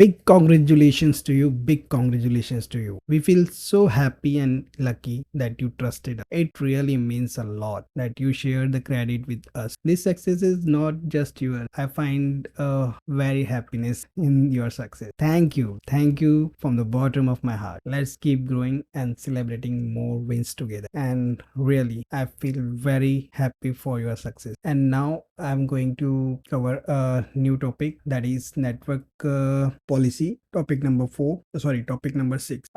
big congratulations to you. Big congratulations to you. We feel so happy and lucky that you trusted us. It really means a lot that you share the credit with us. This success is not just yours. I find very happiness in your success. Thank you. Thank you from the bottom of my heart. Let's keep growing and celebrating more wins together. And really, I feel very happy for your success. And now I'm going to cover a new topic, that is network policy. Topic number 4. Sorry, topic number 6.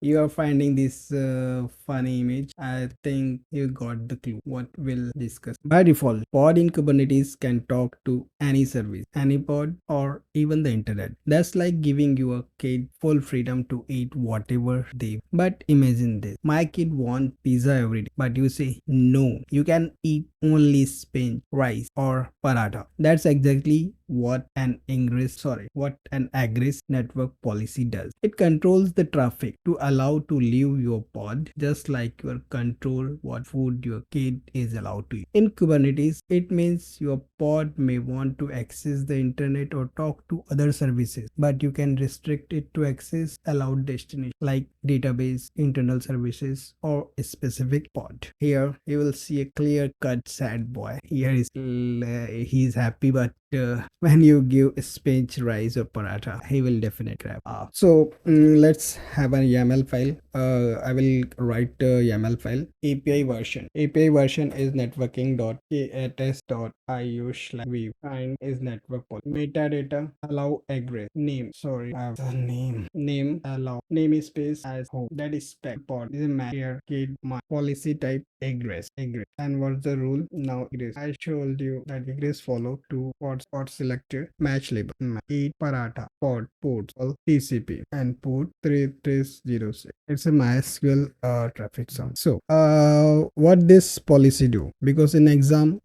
You are finding this funny image. I think you got the clue what we'll discuss. By default, pod in Kubernetes can talk to any service, any pod, or even the internet. That's like giving your kid full freedom to eat whatever they. But imagine this: my kid wants pizza every day, but you say no, you can eat only spinach, rice, or paratha. That's exactly what an aggressive network policy does. It controls the traffic to allow to leave your pod, just like you control what food your kid is allowed to eat. In Kubernetes, it means your pod may want to access the internet or talk to other services, but you can restrict it to access allowed destination like database, internal services, or a specific pod. Here you will see a clear cut sad boy. Here is he's happy, but when you give spinach, rice, or paratha, he will definitely grab. Let's have a YAML file. I will write a YAML file. API version. API version is networking.ks.io/view and is network policy. Metadata allow egress. Name. Sorry, I have the name. Name allow namespace as home. That is spec pod. This is map here. Kid my policy type egress. And what's the rule? Now egress. I showed you that egress follow to pod selector match label. Eat paratha pod ports all TCP and port 3306. It's a MySQL traffic sound. So what this policy do? Because in exam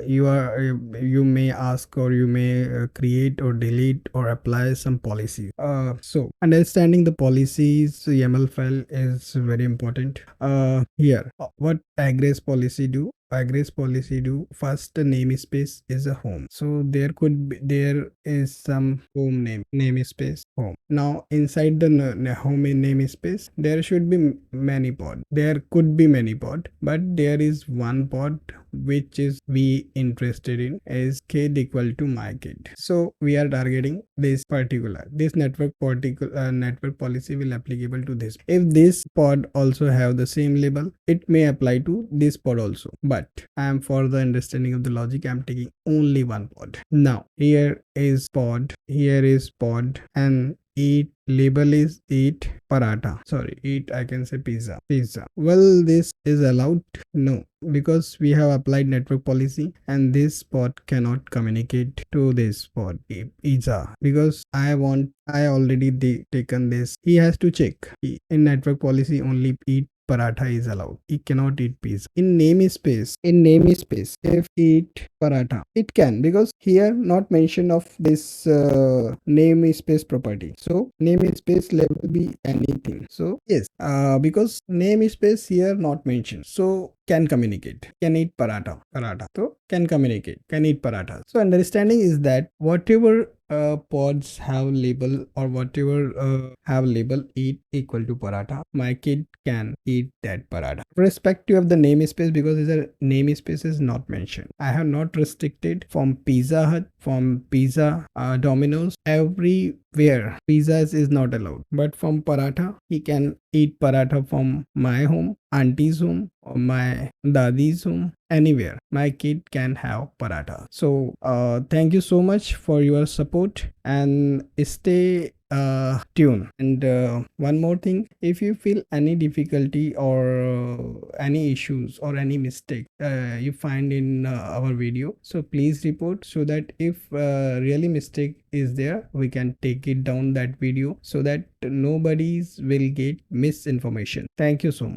you may ask or you may create or delete or apply some policies. So understanding the policies YAML file is very important. Here what egress policy do? Egress policy do first, the namespace is a home, so there is some home namespace home. Now inside the home namespace there should be many pod. There could be many pod, but there is one pod which is we interested in is kid equal to my kid. So we are targeting this network policy will applicable to this. If this pod also have the same label, it may apply to this pod also, but I am for the understanding of the logic, I am taking only one pod. Now here is pod, and eat label is eat paratha. Sorry, eat, I can say pizza. Well, this is allowed? No, because we have applied network policy and this pod cannot communicate to this pod pizza, because I already taken this. He has to check. In network policy only eat paratha is allowed. It cannot eat pizza. In namespace, if eat paratha, it can, because here not mention of this namespace property. So namespace level be anything. So yes, because namespace here not mentioned. So can communicate, can eat paratha. So can communicate, can eat paratha. So understanding is that whatever pods have label or whatever have label eat equal to paratha, my kid can eat that paratha. Respective of the namespace, because the namespace is not mentioned. I have not restricted from Pizza Hut, from Pizza Domino's, everywhere pizzas is not allowed. But from paratha, he can eat paratha from my home, auntie's home, or my dadi's home, anywhere my kid can have paratha. So thank you so much for your support and stay tuned. And one more thing, if you feel any difficulty or any issues or any mistake you find in our video, so please report, so that if really mistake is there, we can take it down that video, so that nobody's will get misinformation. Thank you so much.